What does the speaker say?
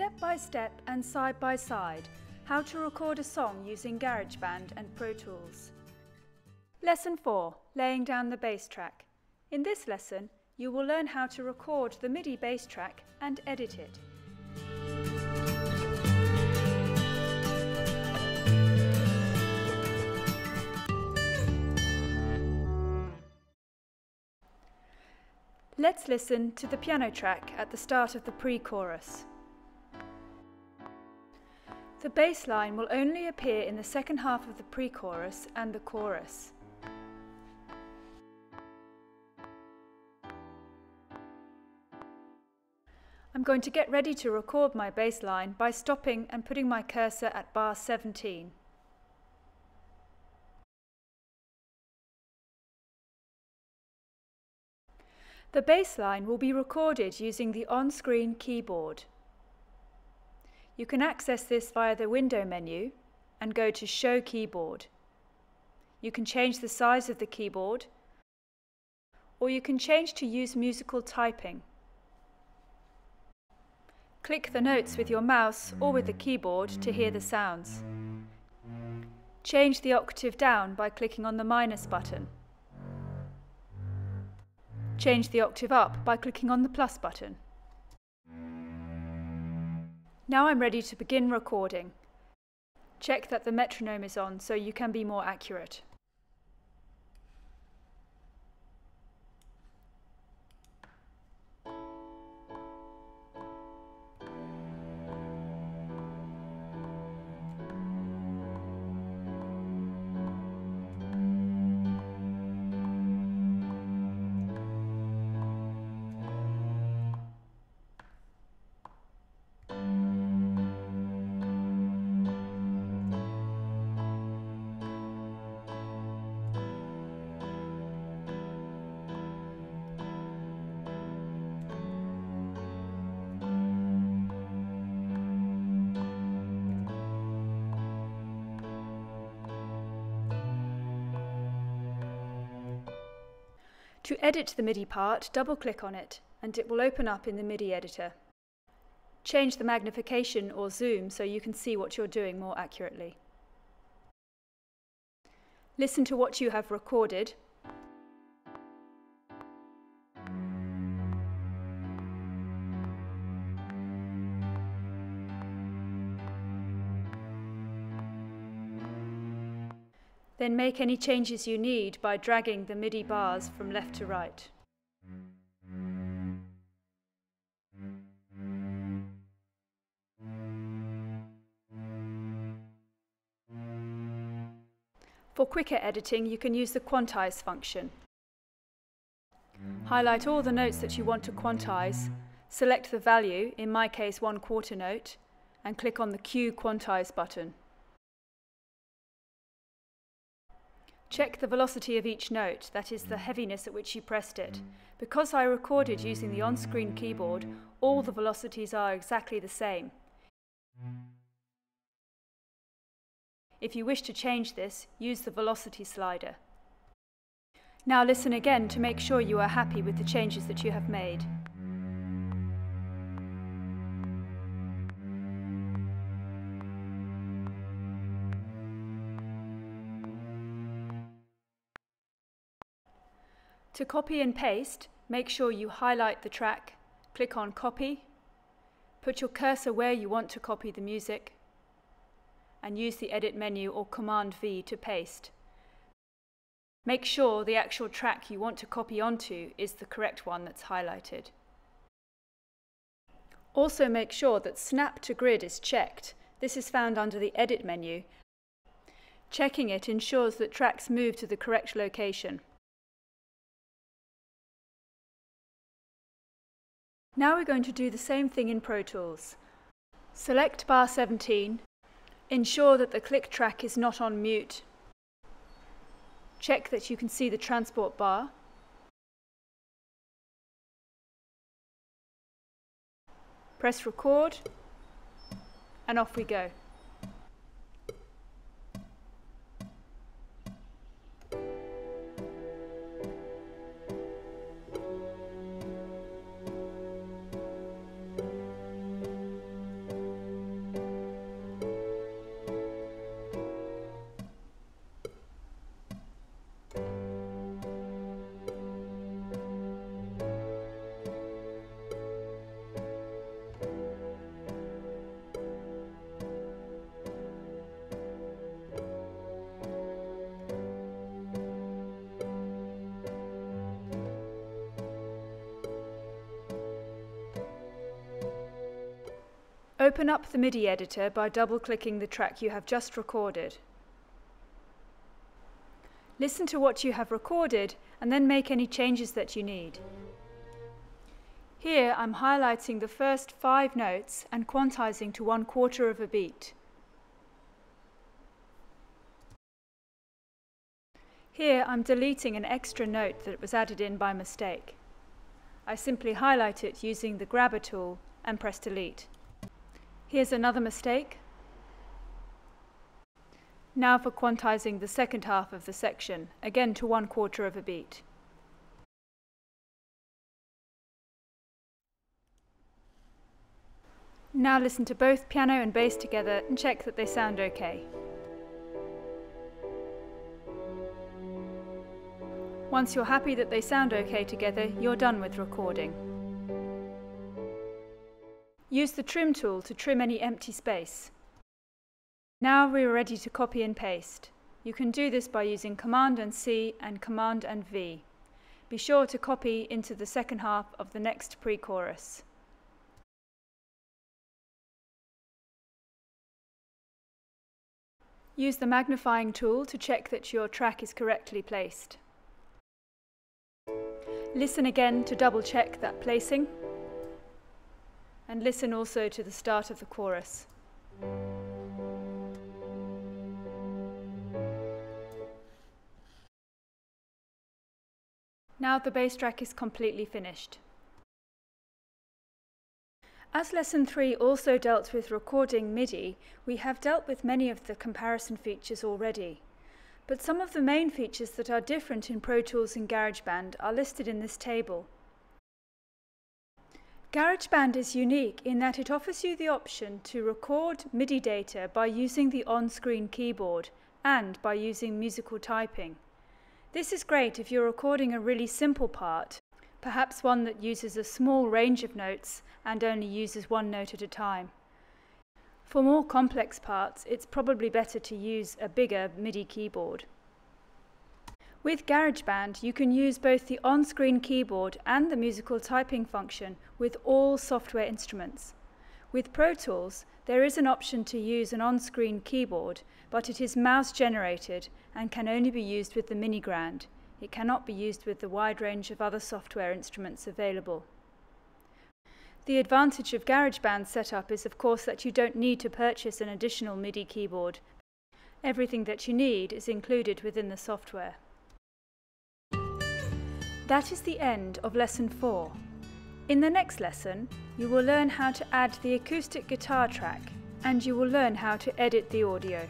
Step by step and side by side, how to record a song using GarageBand and Pro Tools. Lesson 4, laying down the bass track. In this lesson, you will learn how to record the MIDI bass track and edit it. Let's listen to the piano track at the start of the pre-chorus. The bass line will only appear in the second half of the pre-chorus and the chorus. I'm going to get ready to record my bass line by stopping and putting my cursor at bar 17. The bass line will be recorded using the on-screen keyboard. You can access this via the window menu and go to Show Keyboard. You can change the size of the keyboard, or you can change to use musical typing. Click the notes with your mouse or with the keyboard to hear the sounds. Change the octave down by clicking on the minus button. Change the octave up by clicking on the plus button. Now I'm ready to begin recording. Check that the metronome is on so you can be more accurate. To edit the MIDI part, double-click on it and it will open up in the MIDI editor. Change the magnification or zoom so you can see what you're doing more accurately. Listen to what you have recorded. Then make any changes you need by dragging the MIDI bars from left to right. For quicker editing, you can use the quantize function. Highlight all the notes that you want to quantize, select the value, in my case 1/4 note, and click on the Q quantize button. Check the velocity of each note, that is the heaviness at which you pressed it. Because I recorded using the on-screen keyboard, all the velocities are exactly the same. If you wish to change this, use the velocity slider. Now listen again to make sure you are happy with the changes that you have made. To copy and paste, make sure you highlight the track, click on Copy, put your cursor where you want to copy the music, and use the Edit menu or Command V to paste. Make sure the actual track you want to copy onto is the correct one that's highlighted. Also make sure that Snap to Grid is checked. This is found under the Edit menu. Checking it ensures that tracks move to the correct location. Now we're going to do the same thing in Pro Tools. Select bar 17, ensure that the click track is not on mute. Check that you can see the transport bar. Press record, and off we go. Open up the MIDI editor by double-clicking the track you have just recorded. Listen to what you have recorded and then make any changes that you need. Here I'm highlighting the first 5 notes and quantizing to 1/4 of a beat. Here I'm deleting an extra note that was added in by mistake. I simply highlight it using the grabber tool and press delete. Here's another mistake. Now for quantizing the second half of the section, again to 1/4 of a beat. Now listen to both piano and bass together and check that they sound okay. Once you're happy that they sound okay together, you're done with recording. Use the trim tool to trim any empty space. Now we're ready to copy and paste. You can do this by using Command and C and Command and V. Be sure to copy into the second half of the next pre-chorus. Use the magnifying tool to check that your track is correctly placed. Listen again to double check that placing, and listen also to the start of the chorus. Now the bass track is completely finished. As Lesson 3 also dealt with recording MIDI, we have dealt with many of the comparison features already. But some of the main features that are different in Pro Tools and GarageBand are listed in this table. GarageBand is unique in that it offers you the option to record MIDI data by using the on-screen keyboard and by using musical typing. This is great if you're recording a really simple part, perhaps one that uses a small range of notes and only uses one note at a time. For more complex parts, it's probably better to use a bigger MIDI keyboard. With GarageBand, you can use both the on-screen keyboard and the musical typing function with all software instruments. With Pro Tools, there is an option to use an on-screen keyboard, but it is mouse-generated and can only be used with the Minigrand. It cannot be used with the wide range of other software instruments available. The advantage of GarageBand's setup is, of course, that you don't need to purchase an additional MIDI keyboard. Everything that you need is included within the software. That is the end of Lesson 4. In the next lesson, you will learn how to add the acoustic guitar track, and you will learn how to edit the audio.